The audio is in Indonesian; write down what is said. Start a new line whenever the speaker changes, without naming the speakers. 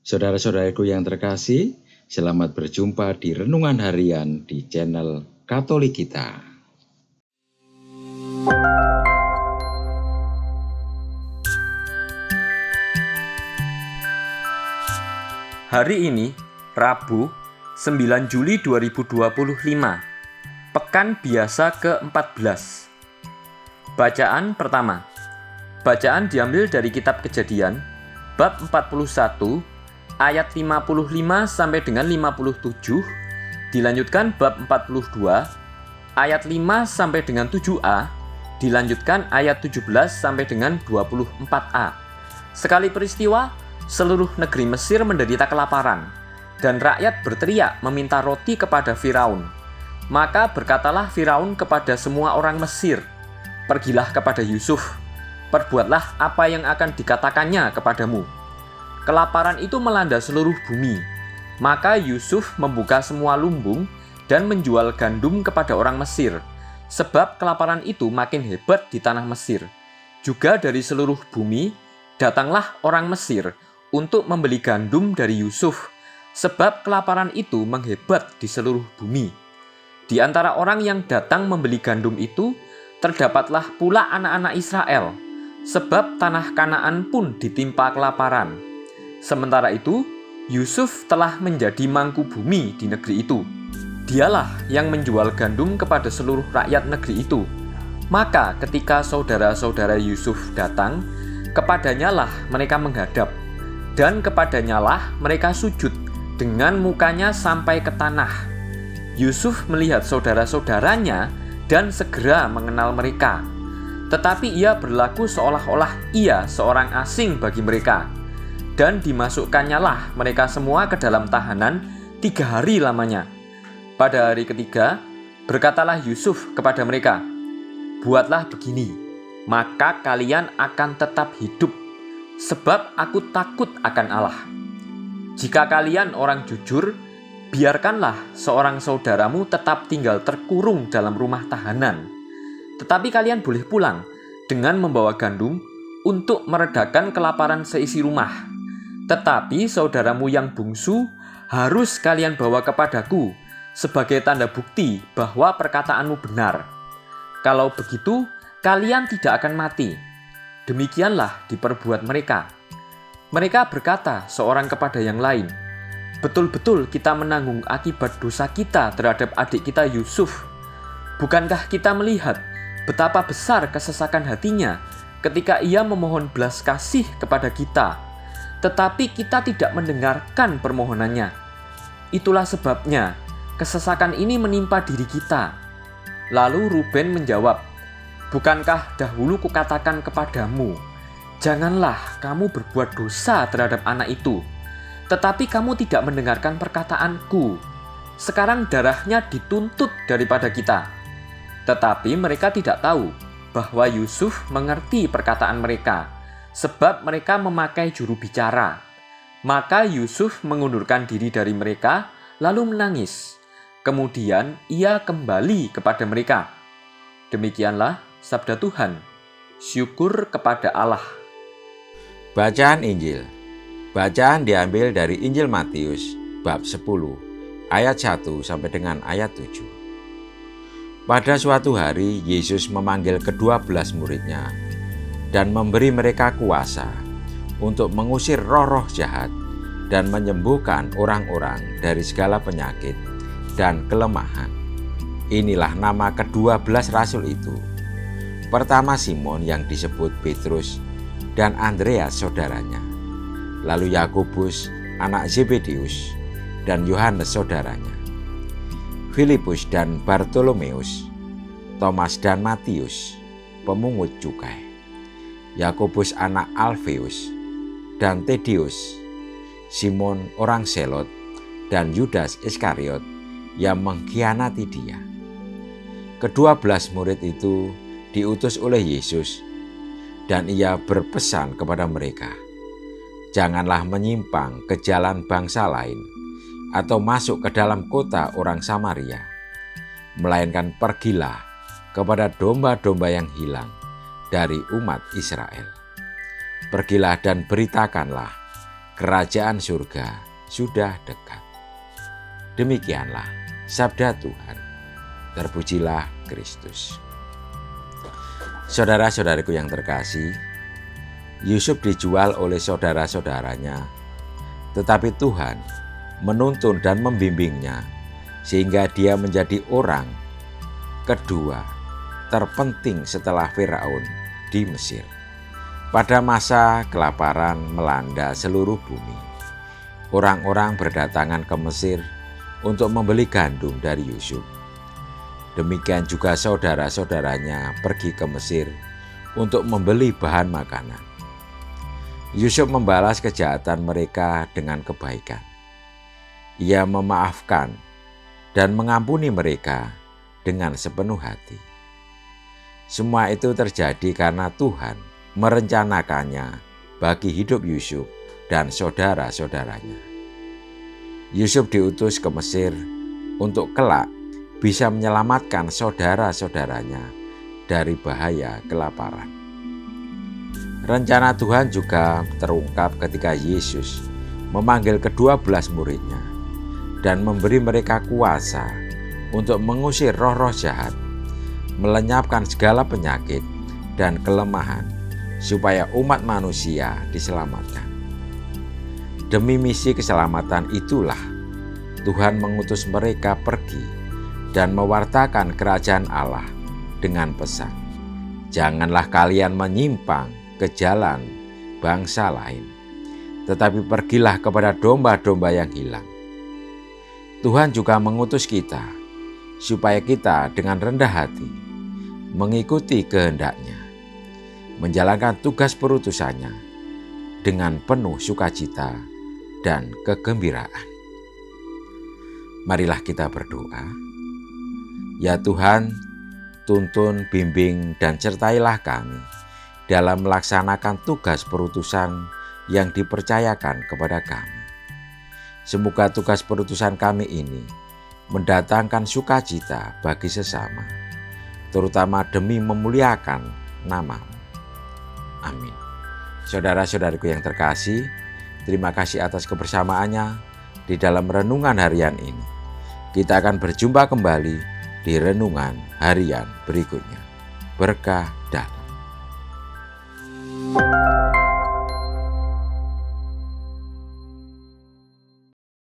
Saudara-saudaraku yang terkasih, selamat berjumpa di Renungan Harian di channel Katolik kita.
Hari ini, Rabu, 9 Juli 2025, Pekan Biasa ke-14. Bacaan pertama. Bacaan diambil dari Kitab Kejadian, bab 41, ayat 55 sampai dengan 57, dilanjutkan bab 42, ayat 5 sampai dengan 7a, dilanjutkan ayat 17 sampai dengan 24a. Sekali peristiwa, seluruh negeri Mesir menderita kelaparan, dan rakyat berteriak meminta roti kepada Firaun. Maka berkatalah Firaun kepada semua orang Mesir, "Pergilah kepada Yusuf, perbuatlah apa yang akan dikatakannya kepadamu." Kelaparan itu melanda seluruh bumi. Maka Yusuf membuka semua lumbung dan menjual gandum kepada orang Mesir, sebab kelaparan itu makin hebat di tanah Mesir. Juga dari seluruh bumi datanglah orang Mesir untuk membeli gandum dari Yusuf, sebab kelaparan itu menghebat di seluruh bumi. Di antara orang yang datang membeli gandum itu, terdapatlah pula anak-anak Israel, sebab tanah Kanaan pun ditimpa kelaparan. Sementara itu, Yusuf telah menjadi mangku bumi di negeri itu. Dialah yang menjual gandum kepada seluruh rakyat negeri itu. Maka ketika saudara-saudara Yusuf datang, kepadanyalah mereka menghadap, dan kepadanyalah mereka sujud dengan mukanya sampai ke tanah. Yusuf melihat saudara-saudaranya dan segera mengenal mereka. Tetapi ia berlaku seolah-olah ia seorang asing bagi mereka. Dan dimasukkannya mereka semua ke dalam tahanan 3 hari lamanya. Pada hari ketiga, berkatalah Yusuf kepada mereka, "Buatlah begini, maka kalian akan tetap hidup, sebab aku takut akan Allah. Jika kalian orang jujur, biarkanlah seorang saudaramu tetap tinggal terkurung dalam rumah tahanan. Tetapi kalian boleh pulang dengan membawa gandum untuk meredakan kelaparan seisi rumah. Tetapi saudaramu yang bungsu harus kalian bawa kepadaku sebagai tanda bukti bahwa perkataanmu benar. Kalau begitu, kalian tidak akan mati." Demikianlah diperbuat mereka. Mereka berkata seorang kepada yang lain, "Betul-betul kita menanggung akibat dosa kita terhadap adik kita Yusuf. Bukankah kita melihat betapa besar kesesakan hatinya ketika ia memohon belas kasih kepada kita, tetapi kita tidak mendengarkan permohonannya. Itulah sebabnya kesesakan ini menimpa diri kita." Lalu Ruben menjawab, "Bukankah dahulu kukatakan kepadamu, janganlah kamu berbuat dosa terhadap anak itu? Tetapi kamu tidak mendengarkan perkataanku. Sekarang darahnya dituntut daripada kita." Tetapi mereka tidak tahu bahwa Yusuf mengerti perkataan mereka, sebab mereka memakai juru bicara. Maka Yusuf mengundurkan diri dari mereka, lalu menangis. Kemudian ia kembali kepada mereka. Demikianlah sabda Tuhan. Syukur kepada Allah.
Bacaan Injil. Bacaan diambil dari Injil Matius bab 10 ayat 1 sampai dengan ayat 7. Pada suatu hari Yesus memanggil ke-12 muridnya dan memberi mereka kuasa untuk mengusir roh-roh jahat dan menyembuhkan orang-orang dari segala penyakit dan kelemahan. Inilah nama ke-12 rasul itu. Pertama Simon yang disebut Petrus dan Andreas saudaranya. Lalu Yakobus anak Zebedeus dan Yohanes saudaranya. Filipus dan Bartolomeus, Thomas dan Matius, pemungut cukai. Yakobus anak Alfeus dan Tadeus, Simon orang Selot dan Yudas Iskariot yang mengkhianati dia. Ke-12 murid itu diutus oleh Yesus, dan ia berpesan kepada mereka, "Janganlah menyimpang ke jalan bangsa lain atau masuk ke dalam kota orang Samaria, melainkan pergilah kepada domba-domba yang hilang dari umat Israel. Pergilah dan beritakanlah kerajaan surga sudah dekat. Demikianlah sabda Tuhan. Terpujilah Kristus. Saudara-saudariku yang terkasih, Yusuf dijual oleh saudara-saudaranya, tetapi Tuhan menuntun dan membimbingnya sehingga dia menjadi orang kedua terpenting setelah Firaun di Mesir. Pada masa kelaparan melanda seluruh bumi, orang-orang berdatangan ke Mesir untuk membeli gandum dari Yusuf. Demikian juga saudara-saudaranya pergi ke Mesir untuk membeli bahan makanan. Yusuf membalas kejahatan mereka dengan kebaikan. Ia memaafkan dan mengampuni mereka dengan sepenuh hati. Semua itu terjadi karena Tuhan merencanakannya bagi hidup Yusuf dan saudara-saudaranya. Yusuf diutus ke Mesir untuk kelak bisa menyelamatkan saudara-saudaranya dari bahaya kelaparan. Rencana Tuhan juga terungkap ketika Yesus memanggil ke-12 muridnya dan memberi mereka kuasa untuk mengusir roh-roh jahat, melenyapkan segala penyakit dan kelemahan supaya umat manusia diselamatkan. Demi misi keselamatan itulah Tuhan mengutus mereka pergi dan mewartakan kerajaan Allah dengan pesan, "Janganlah kalian menyimpang ke jalan bangsa lain, tetapi pergilah kepada domba-domba yang hilang." Tuhan juga mengutus kita supaya kita dengan rendah hati mengikuti kehendak-Nya, menjalankan tugas perutusannya dengan penuh sukacita dan kegembiraan. Marilah kita berdoa. Ya Tuhan, tuntun, bimbing, dan sertailah kami dalam melaksanakan tugas perutusan yang dipercayakan kepada kami. Semoga tugas perutusan kami ini mendatangkan sukacita bagi sesama, terutama demi memuliakan nama-Mu. Amin. Saudara-saudariku yang terkasih, terima kasih atas kebersamaannya di dalam renungan harian ini. Kita akan berjumpa kembali di renungan harian berikutnya. Berkah dalam.